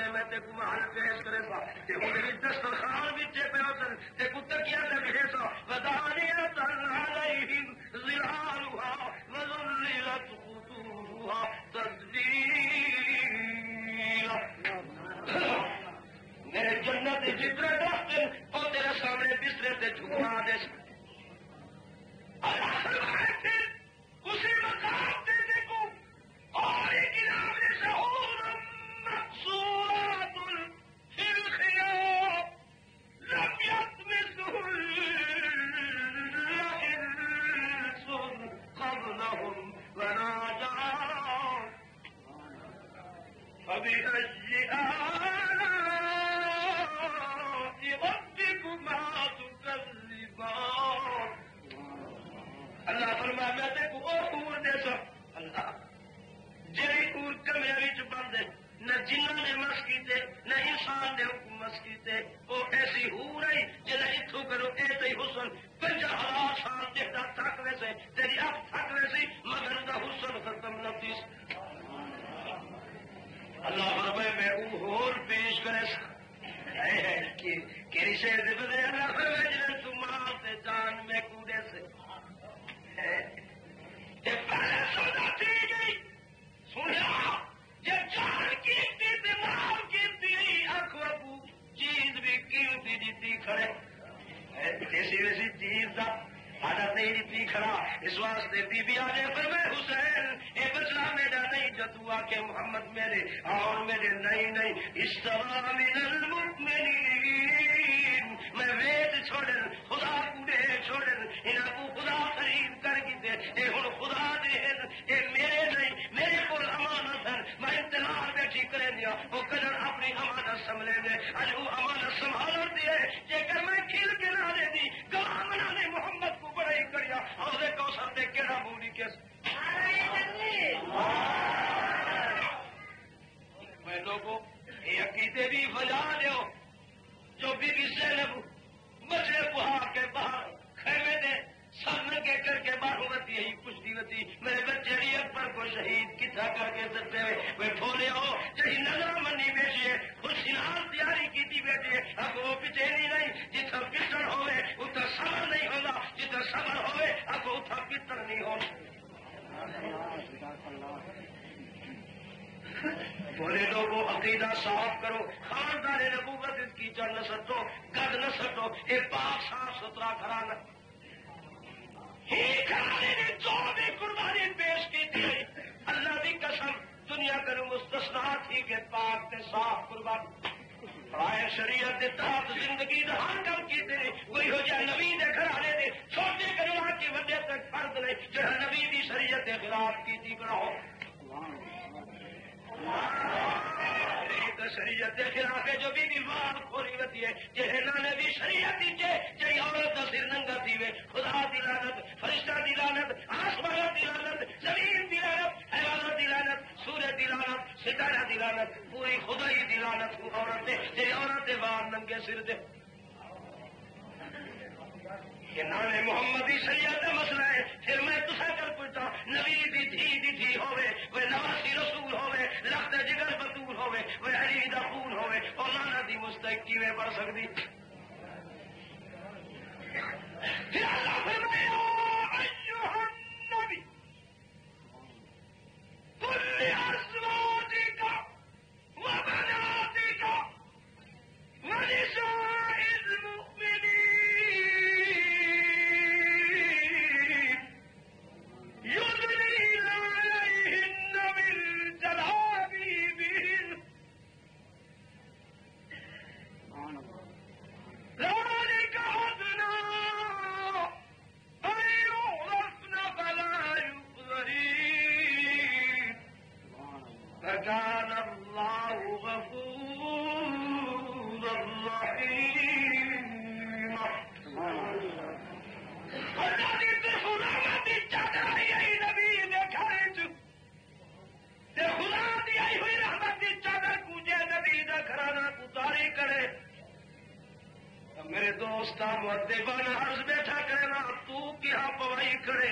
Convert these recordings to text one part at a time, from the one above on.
واسطے میں تے کو محل پیش کرے سا تے اونوں دسترخوان وچ پیا سن تے کو تکیا تے بھیجے سا ودانیۃ علیہم ظلالها وذللت قطوفها تذلیلا میرے جنت جتنے درخت اور تیرے سامنے بسترے تے جھکا دے اللہ فرمائے پھر اسی مقام تے دیکھو اور ایک نام شہور مقصورات فی الخیام لم یطمثهن انس قبلهم ولا جان فبأي آلاء ربكما تكذبان اللہ فرمایا میں دیکھو اور دے سو اللہ جی اور کمرے وچ بند ہے نہ جنہوں نے مس کیتے نہ انسان نے حکم مس کیتے وہ ایسی ہو رہی جنہیں اتوں کرو ایسے حسن 50,000 سال دیکھتا تھک ویسے تیری اکھ تھک ویسی مگر دا حسن ختم نہ تیس اللہ فرمائے میں اور پیش کرے کیری شہر دے بدے اللہ فرمائے جنہیں تمہاں سے جان میں کودے سے پہلے سودا تھی گئی سنیا یہ جان کیمتی دماغ کیمتی اکھ وقو چیز بھی کیمتی دیتی کھڑے کسی ویسی چیز دا آدھا نہیں دیتی کھڑا اس واسطے بی بی آجے فرمائے حسین اے بچہ میرا نہیں جتو آکے محمد میرے اور میرے نہیں اشترا من المؤمنین میں وید چھوڑن خدا کو دے چھوڑن انہاں کو خدا خرید کر کی دے اے ہن خدا دے اے میرے نہیں میرے کو امانت ہے میں انتظار بیٹھی کرے دیا وہ قدر اپنی امانت سنبھلے دے اج وہ امانت سنبھال دی ہے جے کر میں کھیل کے نہ دے دی گواہ بنانے محمد کو بڑائی کریا اور دے کوثر تے کیڑا بولی کیس میں لوگوں یہ عقیدے بھی بجا دیو جو بی بی زینب مجھے بہا کے باہر خیمے دے سر ننگے کر کے باہر ہوتی ہے کشتی ہوتی میرے بچے بھی اکبر کو شہید کتھا کر کے سکتے ہوئے وہ بھولے ہو چاہیے نظر منی بیٹھی ہے خوشیار تیاری کی بیٹھی ہے اب وہ پچیری نہیں جتنا پتر ہوئے اتنا صبر نہیں ہوگا جتنا صبر ہوئے اب اتنا پتر نہیں ہوگا بولے لوگوں عقیدہ صاف کرو خاندان نبوت اس کی جڑ نہ سٹو گد نہ سٹو یہ پاک صاف ستھرا گھرانہ ہی گھرانے نے جو بھی قربانی پیش کی تھی اللہ کی قسم دنیا کروں مستثنا تھی کہ پاک تے صاف قربانی رائے شریعت کے تحت زندگی دہان کم کی تھی وہی ہو جائے نبی دے گھرانے دے چھوٹے کروا کے وڈے تک فرد نہیں جہاں نبی دی شریعت کے خلاف کی تھی کراؤ شریعت کے خلاف ہے جو بھی بیمار کھوری ہوتی ہے جہنا نے بھی شریعت جی عورت کا سر ننگا تھی وے خدا دی لعنت فرشتہ دی لعنت آسمان دی لعنت زمین دی لعنت حیوانات دی لعنت سورج دی لعنت ستارہ دی لعنت پوری خدائی دی لعنت کو عورت جی عورت باہر ننگے سر دے کہ نام محمدی شریعت کا مسئلہ ہے پھر میں تسا کر پوچھتا نبی دی تھی ہوئے وہ نواسی رسول ہوئے لخت جگر بطول ہوئے وہ علی دا خون ہوئے اور لانا دی مستحقی میں پڑھ سکتی پھر اللہ فرمایا ایھا النبی قل لازواجک وبناتک ونساء المؤمنین يدنين عليهن من جلابيبهن ذلك أدنى أن يعرفن فلا يؤذين فكان الله غفورا رحيما الذي بحرمة الجنة نبی نے گھر خدا دی آئی ہوئی رحمت کی چادر کوجے نبی دا گھرانہ اتاری کرے میرے دوست مؤدبانہ عرض بیٹھا کرے نا تو کیا پوائی کرے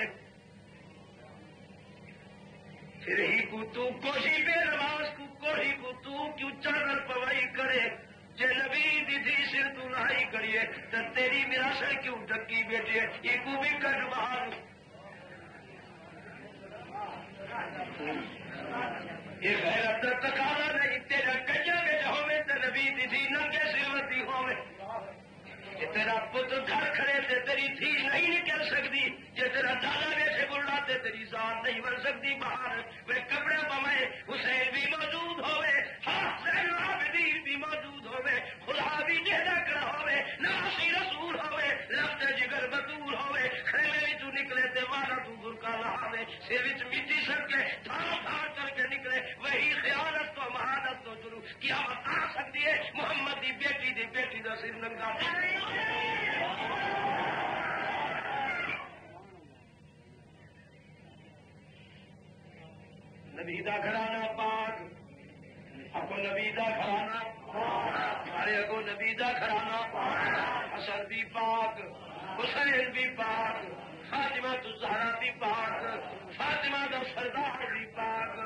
پھر ہی کو تو کوشی بے نماز کو کوئی کو تو کیوں چادر پوائی کرے جے نبی دی تھی سر تو لائی کریے تو تیری وراثت کیوں ڈکی بیٹھے یہ کو بھی کٹ باہر یہ غیرت دا تقاضا نہیں تیرا کجا میں ہوے تے نبی دی تھی ننگے سروتی ہوے تیرا پتر گھر کھڑے تے تیری تھی نہیں نکل سکتی جے تیرا دادا بیٹھے بڑھا تے تیری ذات نہیں بن سکتی باہر وہ کپڑے پوائے حسین بھی موجود ہوئے حسین العابدین بھی موجود ہوئے خدا بھی جہدا کرا ہوئے ناسی رسول ہوئے لفظ جگر بطور ہوئے خیمے وچوں نکلے تے والا تو برقع لہاوے سر وچ مٹی سٹ کے تھار تھار کر کے نکلے وہی خیانت تو مہانت تو جرو قیامت آ سکتی ہے محمد دی بیٹی دا سر ننگا نبی دا گھرانہ پاک اگو نبی دا گھرانہ ارے اگو نبی دا گھرانہ حسن بھی پاک حسین بھی پاک فاطمہ الزہرا بھی پاک فاطمہ دا سردار بھی پاک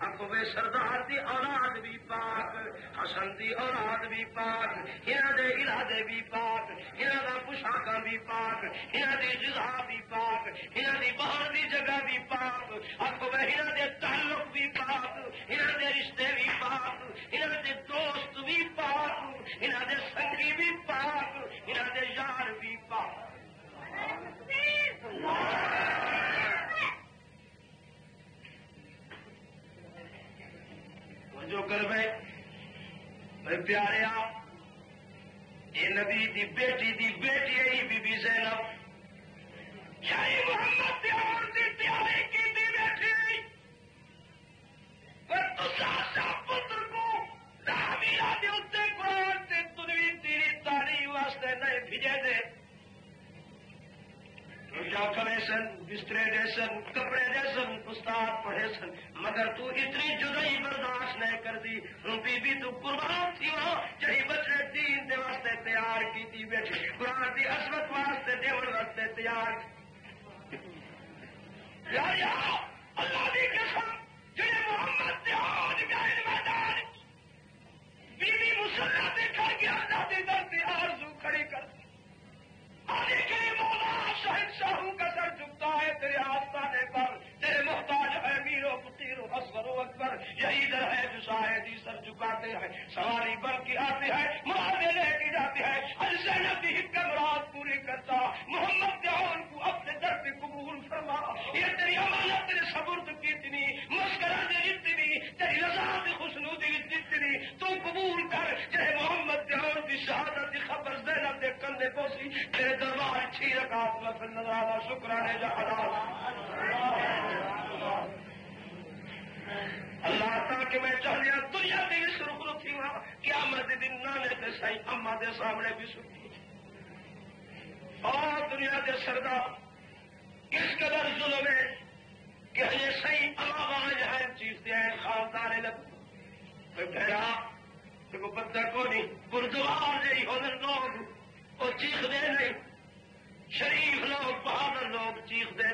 اگو میں سردار دی اولاد بھی پاک حسن دی اولاد بھی پاک ہنا دے ارادے بھی پاک ہنا دا پوشاکاں بھی پاک ہنا دی غذا بھی پاک ہنا دی باہر دی جگہ بھی پاک اگو میں ہنا دے تعلق بھی پاک ہنا دے رشتے بھی پاک ہنا دے دوست بھی پاک ہنا دے سنگی بھی پاک ہنا دے یار بھی پاک جو کر میں پیارے یہ نبی دی بیٹی ہے بی بی زینب شاہی محمد پیار دی پیارے کی دی بیٹی پر تو ساسا پتر کو رامیرا دے اتنے قرآن تے تنوی تیری تعلیم واسطے نہیں بھیجے دے کیا کرے سن بسترے دے سن کپڑے دے سن استاد پڑھے سن مگر تو اتنی جدائی برداشت نہیں کر دی بی بی تو قربان تھی وہاں جہی بچے دین دے واسطے تیار کی تھی بیٹھی قرآن دی عظمت واسطے دیور واسطے تیار یا اللہ دی قسم جنہیں محمد دیان گائن میدان بی بی مسلح دے کر کے اللہ دی درد آرزو کھڑی کر آنے کے لیے مولا شہنشاہوں کا سر جھکتا ہے تیرے آستانے پر تیرے محتاج ہے میرو فقیر و اصغر و اکبر یہی در ہے جو شاہدی سر جھکاتے ہیں سواری بن کے آتے ہیں مرادیں لے کے جاتے ہیں زینب بھی حق مراد پوری کرتا محمد دیان کو اپنے در پہ قبول فرما یہ تیری امانت تیرے سبرد کی اتنی مسکرہ دے اتنی تیری رضا دی خوشنودی اتنی تو قبول کر چاہے محمد دیان کی شہادت کی خبر زینب دے کندے پوسی تیرے دربار اچھی رکعت میں پھر نظر آنا شکرانے جا اللہ تاکہ میں چاہیا دنیا کی سرخ تھی وہاں قیامت دن نانے تے سائی اما دے سامنے بھی سکی اور دنیا کے سردار کس قدر ظلم ہے کہ یہ صحیح آواز ہے چیختے ہیں خاندان لگ بہرا کو بندہ کو نہیں گردوار نہیں ہونے لوگ وہ چیخ دے نہیں شریف لوگ بہادر لوگ چیخ دے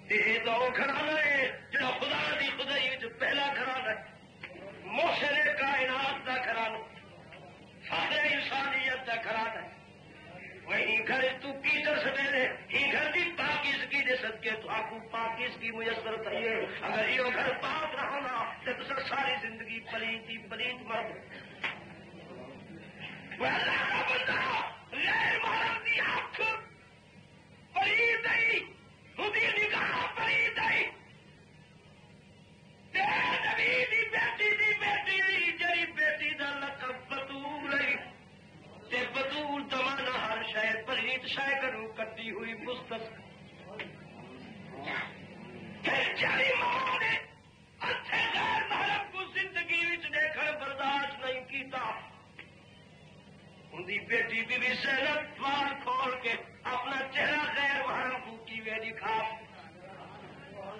یہ تو گھرانا ہے جو خدا دی خدائی جو پہلا گھرانا ہے محسن کائنات کا گھرانا فخر انسانیت کا گھرانا ہے وہی گھر تو کیچڑ سٹے ہی گھر کی پاکیزگی دے سکے تو آپ کو پاکیزگی میسر کریے اگر یہ گھر پاک نہ ہونا تو ساری زندگی پلیتی پلیت مرد وہ اللہ کا بندہ غیر محرم دی آنکھ پلید نہیں خودی نگاہ پلید نہیں تیرے نبی دی بیٹی جی بیٹی دا لقب بطول ہے تے بطول زمانہ ہر شاید پلیت شاید کروں کٹی ہوئی مستقبل جاری ماں نے اچھے غیر محرم کو زندگی وچ دیکھر برداشت نہیں کیتا ان کی بیٹی بی بی زینب دوار کھول کے اپنا چہرہ غیر محرم کو کی وے دکھا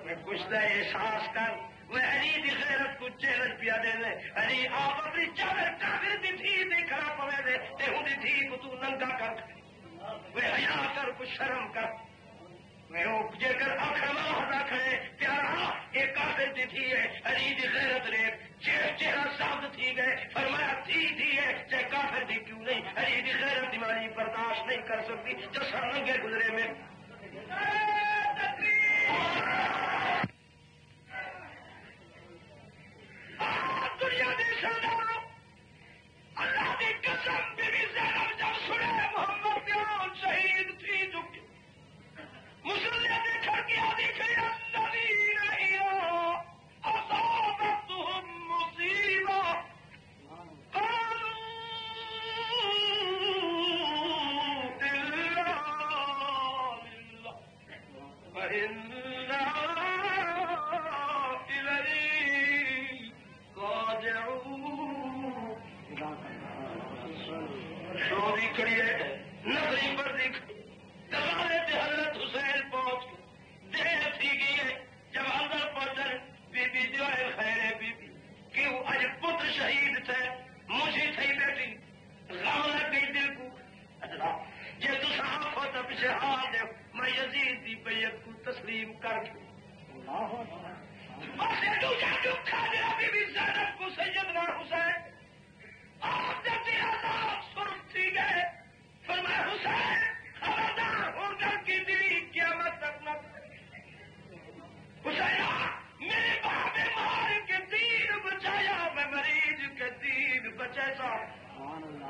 میں کچھ دا احساس کر وہ علی دی غیرت کو چیلنج پیا دے لے علی آپ اپنی چادر کافر دی تھی دیکھنا پوے دے تے ہوں دی تھی کو تو ننگا کر وہ حیا کر کو شرم کر میں جے کر آخر والا کھڑے پیارا ایک موٹی تھی ہے علی دی غیرت ریت چہرہ ثابت تھی گئے فرمایا تھی ہے چاہے کافر بھی کیوں نہیں علی دی غیرت دیوانی برداشت نہیں کر سکتی جو سر رنگے گزرے میں دنیا دے سرداروں اللہ کی قسم بی بی زینب جب سنے محمد پیار شہید تھی چکی مسلے دیکھ کے آدھی کھڑی الذین اصابتهم مصیبہ قالوا الا للہ فإنا الیہ راجعون شوری کھڑی ہے نظری پر دیکھ دروازے پہ حضرت حسین پہنچ دیر تھی گئی ہے جب اندر پہنچے بی بی جو ہے خیر بی بی کیوں اج پتر شہید تھے مجھے تھی بیٹی غم لگ گئی دل کو اللہ یہ تو صاحب ہو تو پیچھے ہار دے میں یزید دی بیعت کو تسلیم کر کے کھا دیا بی بی زینب کو سیدنا حسین آپ جب سرخ تھی گئے فرمایا حسین خبردار ہو کر کی دلی قیامت تک نہ حسین میرے باپ مار کے دین بچایا میں مریض کے دین بچے سا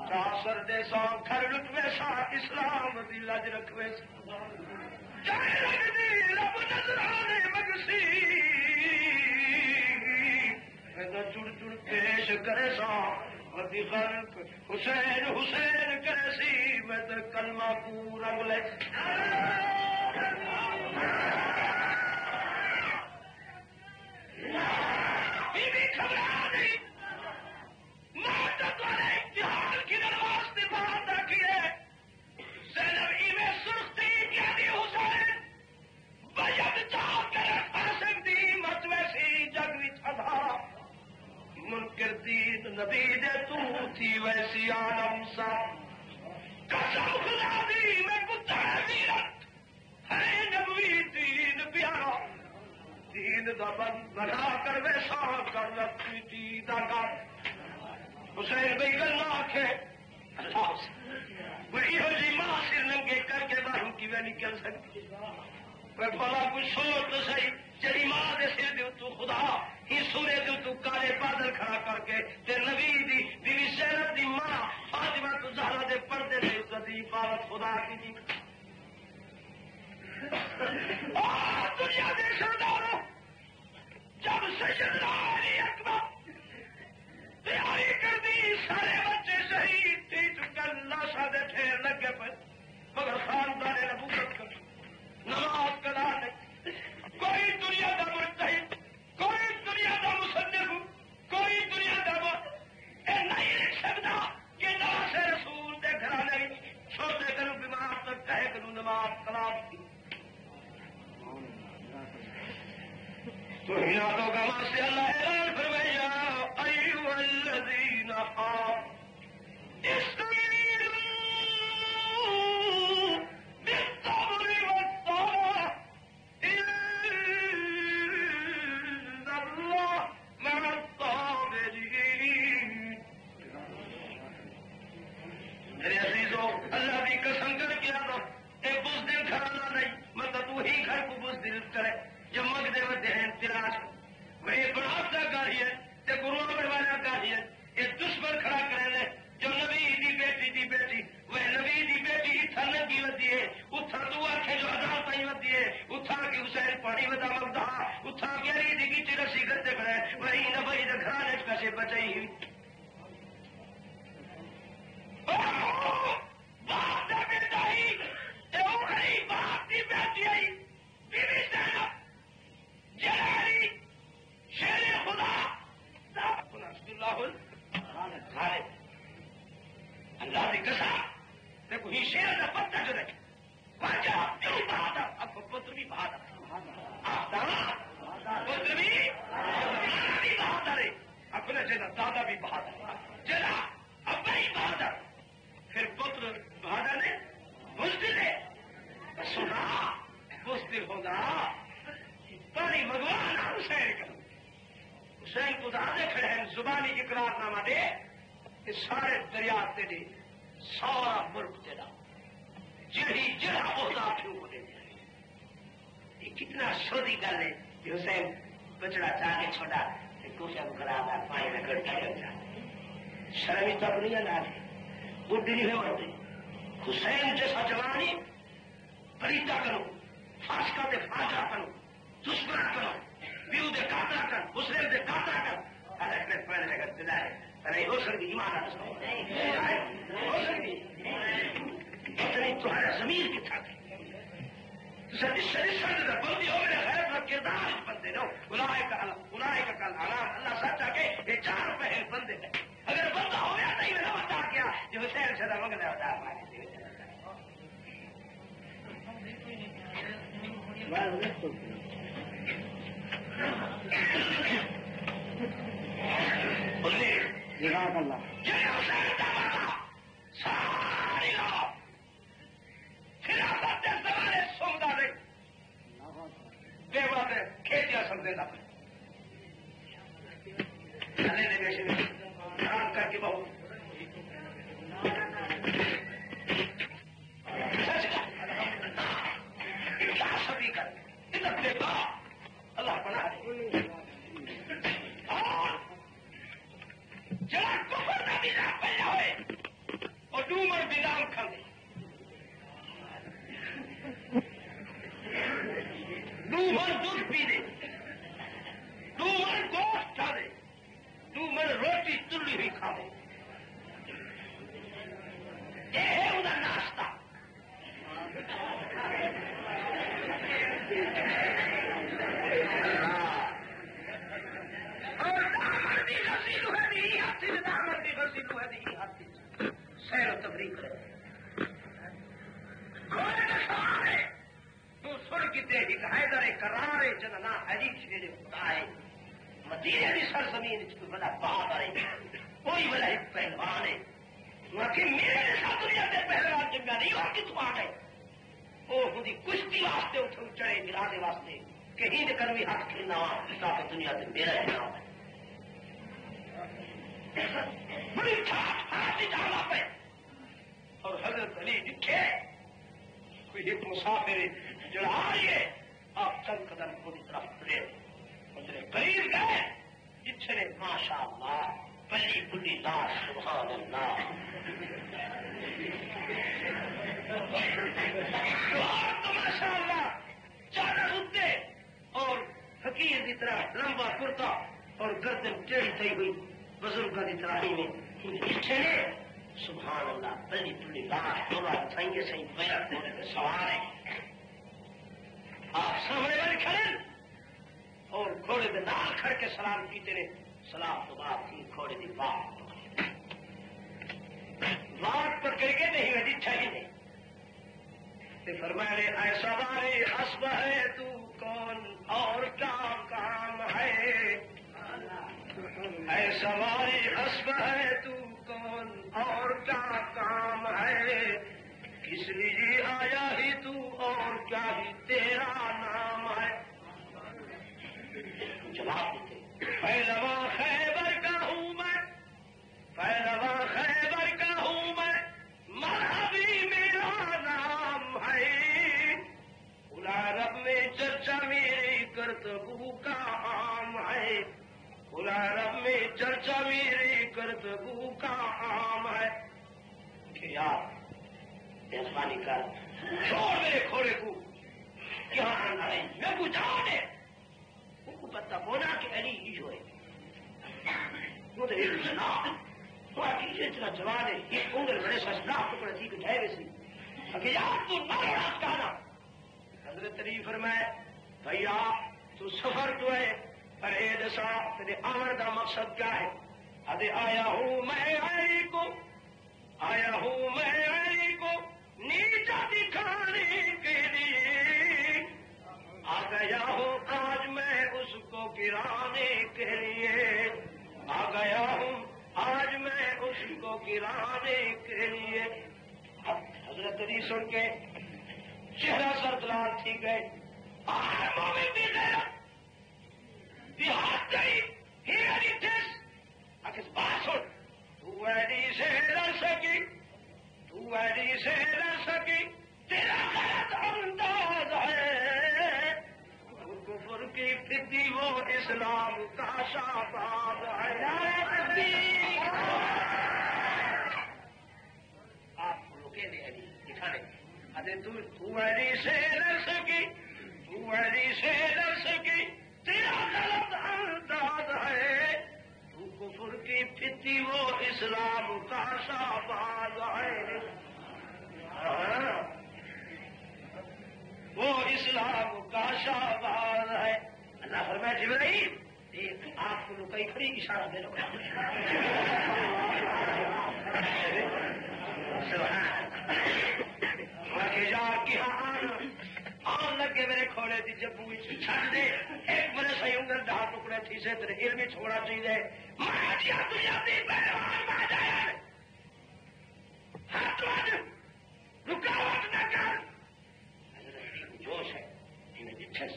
چاسر دے سا گھر لٹوے سا اسلام دی لج رکھوے سا جائے لگ دی رب نظرانے مگسی جڑ جڑ پیش کرے سا خلق حسین حسین کیسی میں تو کلمہ کو رنگ لے گھبرا نہیں امتحان کی درواز دفاع رکھیے زینب میں سرختی کیا دی حسین بیعت چاہ کر پا سکتی مت ویسی جگ بھی چھدا منکر دین نبی دے تو تھی ویسی عالم سا قسم خدا دی میں کتا ویرت ہے نبوی دین پیارا دین دا بنا کر ویسا کر لگتی تھی دا کر حسین بھائی گلنا آکھے اللہ سے وہی ہو جی ماں سر ننگے کر کے باہر کی میں نکل سکتی میں بھلا کچھ سوچ تو صحیح جی ماں دے سر دیو تو خدا ہی سورے دیو تو کالے بادل کھڑا کر کے تے نبی دی بیوی زینب دی ماں فاطمہ تو زہرا دے پردے دے عزت دی حفاظت خدا کی دی دنیا دے سرداروں جب سیدنا علی اکبر تیاری کر دی سارے بچے شہید تھی چکن لاشا دے ڈھیر لگے پہ مگر خاندان نبوت کر نماز کلا نہیں کوئی دنیا کا مجتہد کوئی دنیا کا مصنف کوئی دنیا کا نہیں لکھ سکتا کہ نواز رسول دے گھر نہیں چھوٹے کروں بیمار تک کہے کروں نماز کلام کی تو ہناتوں کا ماں سے اللہ اعلان فرمایا ایھا الذین آمنوا استعینوا بالصبر والصلاة ان اللہ مع الصابرین میرے عزیزوں اللہ کی قسم کر کے آتا ایک بزدل گھرانا نہیں مطلب تو ہی گھر کو بزدل کرے جو مگدے ودے ہیں تلاش وہ یہ بڑھاپتا گاہی ہے تے گروہ میں والا گاہی ہے یہ دشمن کھڑا کرے لے جو نبی دی بیٹی وہ نبی دی بیٹی اتھا نگی ودی ہے اتھا تو آکھے جو ہزار تائیں ودی ہے اتھا کی حسین پانی ودا مگدہ اتھا کی علی دی کی چی رسی گردے کھڑے وہی نبی دا گھرانے کسے بچائی ہوئی باپ دا بیٹا ہی تے وہ گئی باپ دی بیٹی آئی بی بی زینب جلالی شیر خدا اللہ کی قسم دیکھو ہی شیر کا پتہ جو رکھے واجہ کیوں بہادر اب پتر بھی بہادر پتر بھی بہادر ہے اپنے جنا دادا بھی بہادر جنا ابا ہی بہادر پھر پتر بہادر نے بزدل ہے سنا بزدل ہونا پانی بھگوان حسین کروں حسین کو دے کھڑے ہیں زبانی اقرار نامہ دے کہ سارے دریا تیرے سارا ملک تیرا جڑی جڑا عہدہ کیوں کو دے دیا یہ کتنا سودی گل ہے کہ حسین بچڑا چاہ کے چھوٹا کوشا کو کرا دا پانی نہ کرتا کرتا شرمی تک نہیں نہ تھی بڈھی نہیں ہوتی حسین جیسا جوانی پریتا کرو فاسقہ دے فاجا کرو دشمنا کرو بیو دے کاترا کر مسلم دے کاترا کر حالت میں پہلے لگا دلا ہے ارے ہو سکتی ایمان آ ہو سکتی اتنی تمہارا ضمیر کی تھا سرد بندی ہو میرے غیر کا کردار بندے نو بلائے کا کل اللہ سچا کے یہ 4 پہل بندے ہیں اگر بندہ ہو گیا نہیں میرا بتا کیا جو حسین سے منگنا ہوتا ہے ساری لوگ خلافت زمانے سودا دے بے بات ہے کھیتیاں سمجھے نہ کر کے بہت سبھی کر اللہ بنا جڑا کفر کا نظام پیدا ہوئے اور ڈومر نظام کھانے ڈومر دودھ پی دے ڈومر گوشت کھا دے ڈومر روٹی تلی ہوئی کھا دے یہ ہے انہیں ناشتہ اور دامن بھی غسیل ہے بھی ہاتھی دامن بھی غسیل ہے بھی ہاتھی سیر و تفریح کرے کھولے کا سوال ہے تو سر کی دے ہی حیدر کرارے جننا علی چھیڑے خدا ہے مدینے کی سرزمین کوئی بڑا بہادر ہے کوئی بڑا ایک پہلوان ہے کہ میرے ساتھ دنیا کے پہلوان جنگا نہیں اور کتوں آ گئے وہ خود کشتی واسطے اٹھو چڑھے گرانے واسطے کہ ہند کر بھی ہاتھ کھیلنا ہوا تاکہ دنیا سے میرا نام ہے بڑی ٹھاٹ ہاتھی ڈالا پہ اور حضرت علی لکھے کوئی ایک مسافر جڑا آ رہی ہے آپ چند قدم پوری طرف پڑے اسے قریب گئے جتنے ماشاء اللہ پلی پلی لاش سبحان اللہ تو ماشاء اللہ چادر اتنے اور فقیر کی طرح لمبا کرتا اور گردن ٹیڑھی تھی ہوئی بزرگوں کی طرح میں نے سبحان اللہ پلی پلی لاش تھوڑا سائیں سائیں پیر تھوڑے پہ سوار ہے آپ سامنے والے کھڑے اور گھوڑے میں نال کھڑ کے سلام کیتے رہے سلام تو بات تھی گھوڑے کی بات پر کر کے نہیں ہوئی چاہیے نہیں فرمائے ایسا بارے حسب ہے تو کون اور کیا کام ہے ایسا بارے حسب ہے تو کون اور کیا کام ہے کس لیے آیا ہی تو اور کیا ہی تیرا نام ہے جواب دیتے پہلوا خیبر کا ہوں میں پہلوا خیبر کا ہوں میں مذہبی میرا نام ہے خلا رب میں چرچا میری کرتبو کا عام ہے خلا رب میں چرچا میری کرتبو کا عام ہے کہ یار مہربانی کر چھوڑ میرے کھوڑے کو کیا آنا ہے میں کو جان ہے ان کو پتہ ہونا کہ علی ہی جو ہے وہ تو ایک سنا تو آگے اتنا جوان ہے ایک انگل بڑے سسنا ٹکڑا تھی کہ ڈھائے ویسی اگر یار تو نہ کہنا حضرت علی فرمائے بھیا تو سفر تو ہے پر اے دسا تیرے آمر کا مقصد کیا ہے ابھی آیا ہوں میں علی کو نیچا دکھانے کے لیے آ گیا ہوں آج میں اس کو گرانے کے لیے آ گیا ہوں آج میں اس کو گرانے کے لیے اب حضرت علی سن کے چہرہ سردلال تھی گئے آرموں میں بھی گیا دیہات گئی ہی پھرتی وہ اسلام کا شاباب ہے. آپ روکے دے علی دکھانے ارے تو علی سے لڑ سکی، تو علی سے لڑ سکی، تیرا غلط انداز ہے. تو کفر کی پھرتی وہ اسلام کا شاباز ہے. وہ اسلام کا شاباز ہے. اللہ فرمائے جبرائیل ایک آپ کو لکئی کھڑی اشارہ دے لو. آن لگے میرے کھوڑے تھی جبو چھڑ دے ایک میرے صحیح انگل ڈھا ٹکڑے تھی سے تیرے علم ہی چھوڑا چاہیے. رکاوٹ نہ کر. جوش ہے انہیں جتھے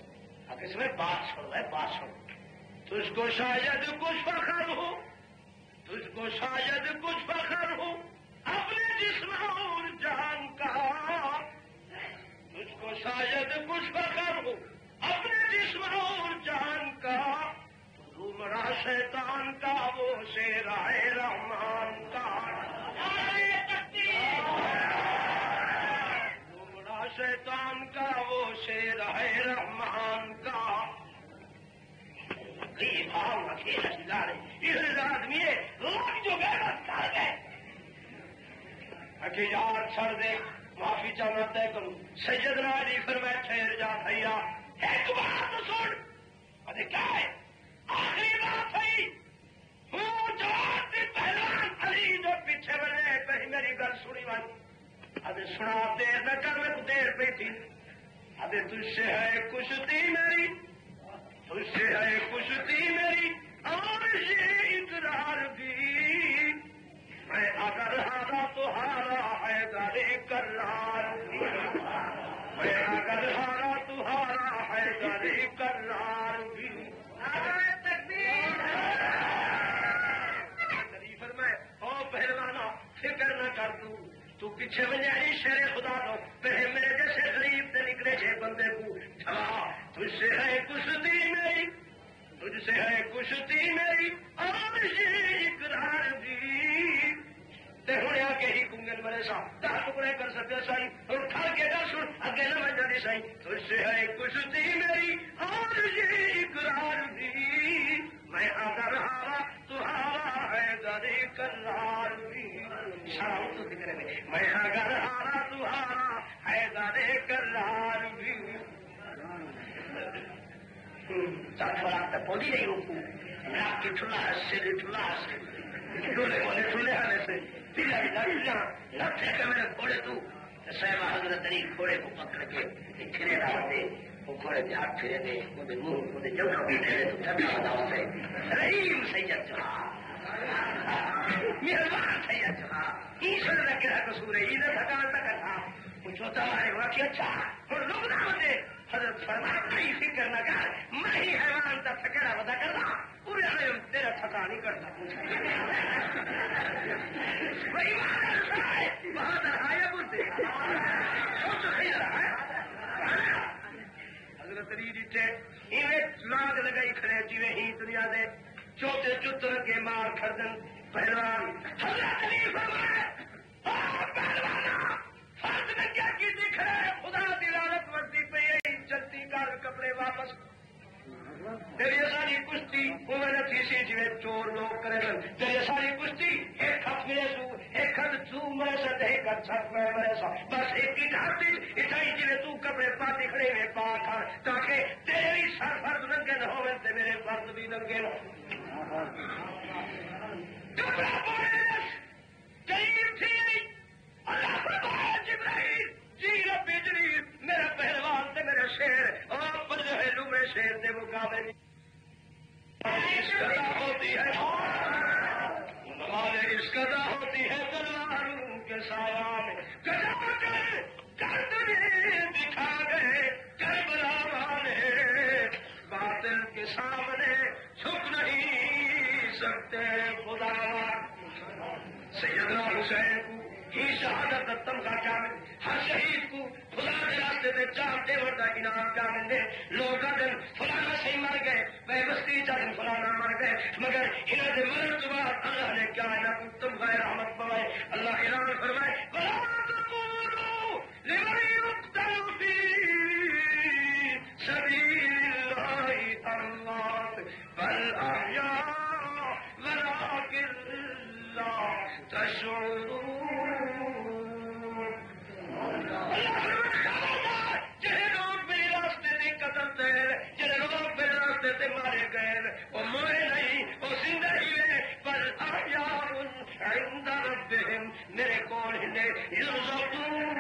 اگر اس میں بات چھوڑ ہے بات چھوڑ. تجھ کو شاید کچھ فخر ہو، تجھ کو شاید کچھ فخر ہو اپنے جسم اور جان کا. تجھ کو شاید کچھ فخر ہو اپنے جسم اور جان کا. رومرا شیطان کا وہ شیر ہے رحمان کا. رومرا شیطان کا وہ شیر ہے رحمان کا. اس آدمی لوگ جو گئے بس کر گئے. یار چھڑ دے معافی چاہنا طے کروں. سیدنا علی فرمایا ٹھہر جا بھیا ایک بات سن. ارے کیا ہے آخری بات ہے. جواب دی پہلوان علی جو پیچھے بنے کہیں میری گل سنی بھائی. ابھی سنا دیر نہ کر میں دیر پہ تھی. ابھی تجھ سے ہے کشتی میری، تجھ سے ہے کشتی میری اور یہ اقرار بھی. میں اگر ہارا تو ہارا ہے گارے کرار بھی. میں اگر ہارا تو ہارا ہے گارے کرار بھی. تکلیف میں او پہلوانا فکر نہ کر تو پیچھے بنیادی شیر خدا دو پہلے میرے جیسے غریب سے نکلے چھ بندے کو چلا. تجھ سے ہے کشتی میری، تجھ سے ہے کشتی میری اور یہ اقرار بھی. ہوں آ کے ہی کنگن مرے سا دس ٹکڑے کر سکے سائی اور کھا کے گا سن اگے نہ بن جاتی سائی. تجھ سے ہے کشتی میری اور یہ اقرار بھی. میں اگر ہارا تو ہارا ہے گرے کرار بھی. شرم تو ذکر میں میں اگر ہارا تو ہارا ہے گرے کرار بھی. چل تھوڑا تک پودی نہیں روکو رات کی ٹھلا سے ٹھلا سے ٹولے والے ٹھولے آنے سے پیلا لٹھے کے میرے گھوڑے تو صاحبہ حضرت علی گھوڑے کو پکڑ کے کھیرے ڈال دے. وہ گھوڑے کے ہاتھ پھرے دے وہ منہ وہ جگہ بیٹھے تو ٹھنڈا بداؤ سے رحیم سید جہاں مہربان سید جہاں ایشور نے کہا قصور ہے عید تھکان تک تھا کچھ ہوتا ہے ہوا کہ اچھا اور لوگ نہ ہوتے. حضرت فرمایا نہیں فکر نہ کر میں ہی حیوان کا تھکڑا ودا کرنا پورے عالم تیرا تھکا نہیں کرتا. بہت آیا بولتے حضرت علی جیتے لاگ لگائی کھڑے جیویں ہی دنیا دے چوتے چتر کے مار کھردن پہلوان. حضرت علی فرمائے پہلوانا فرض میں کیا کی دکھ رہے خدا دی لعنت ورتی پہ جلدی کر کپڑے واپس. تیری ساری کشتی وہ میں نے تیسی جی چور لوگ کرے گا. تیری ساری کشتی ایک ہاتھ میرے سو ایک ہاتھ تو میرے ساتھ ایک ہاتھ چھت میں میرے ساتھ بس ایک ہی ہاتھ اٹھائی جی تو کپڑے پاتے کھڑے میں پا کھا تاکہ تیرے بھی سر فرد ننگے نہ ہوئے تے میرے فرد بھی ننگے نہ کپڑا پاڑے قریب تھی اللہ فرمایا جبرائیل جی رب جلیل میرا پہلوان تے میرا شیر اور بلے لومے شیر دے مقابلے اس قدر ہوتی ہے ہمارے اس قدر ہوتی ہے تلواروں کے سایہ میں کجا کر دکھا گئے کربلا والے باطل کے سامنے جھک نہیں سکتے خدا. سیدنا حسین کو ہی شہادت تمغہ کیا ملے ہر شہید کو خدا کے راستے سے چار دیور کا انعام کیا ملے لوگ دن فلانا صحیح مر گئے بے بستی دن فلانا مر گئے مگر انہوں نے مرن کے بعد اللہ نے کیا ہے نہ تمغہ رحمت پوائے اللہ اعلان فرمائے لمن يقتل في سبيل الله أموات بل أحياء ولكن لا تشعرون جہے لوگ میرے راستے سے قتل تھے جہے لوگ میرے راستے سے مارے گئے وہ مرے نہیں وہ زندہ ہی ہے بل أحياء عند ربهم میرے کول ہلے يرزقون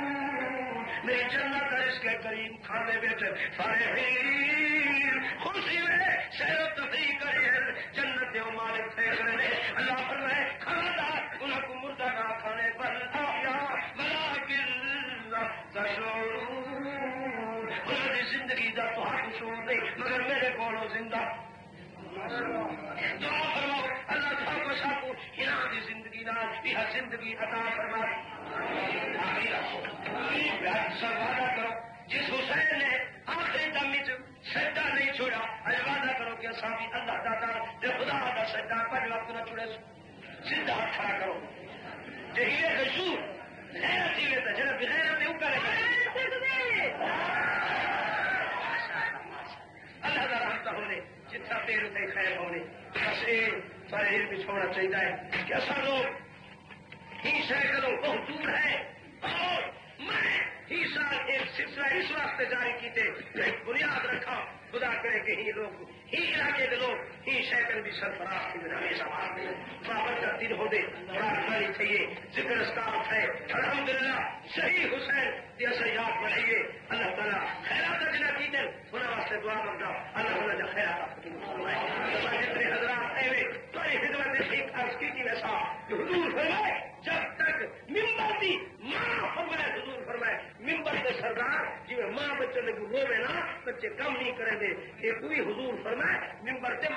میری جنت ہے اس کے قریب کھانے بیٹھے فرحین خوشی میں سیر و تفریح کرے جنت و مالک تھے کرنے اللہ فرمائے کھانا تھا انہوں کو مردہ نہ کھانے پر آیا ولیکن تشعرون انہوں نے زندگی دا تو حق شعور نہیں مگر میرے کولو زندہ دعا فرماؤ اللہ تعالیٰ کو شاکو ہنا دی زندگی نال یہ زندگی عطا فرمائے وعدہ کرو جس حسین نے آخری دم سجدہ نہیں چھوڑا اے وعدہ کرو کہ اصا بھی اللہ تعالیٰ خدا کا سجدہ پہلے وقت نہ چھوڑے سیدھا ہاتھ کھڑا کرو ہیلے خشور غیرت ہیلے تھا جناب بغیرت نہیں کرے اللہ کا رحمتہ ہونے جتنا پیر ہوتے خیر ہونے بس یہ سارے علم بھی چھوڑنا چاہیے کہ اصل لوگ ہی شہ کرو بہت دور ہے اور میں ہی سال ایک سلسلہ اس واسطے جاری کیتے ایک بنیاد رکھا خدا کرے کہ ہی لوگ ہی علاقے کے لوگ ہی شیطان بھی سرفراز کی ہمیشہ بات دے بابر کا دن ہو دے قرآن خانی چاہیے ذکر اسکار ہے الحمدللہ صحیح حسین جیسا یاد بنائیے اللہ تعالیٰ خیرات جنا کیتے انہوں واسطے دعا منگا اللہ تعالیٰ جب خیرات جتنے حضرات آئے ہوئے تو یہ خدمت ٹھیک عرض کی ویسا کہ حضور فرمائے جب تک ممبر دی ماں فرمائے حضور فرمائے ممبر کے سردار جی ماں بچے نے رو میں نا بچے کم نہیں کریں گے یہ کوئی حضور فرمائے ممبر سے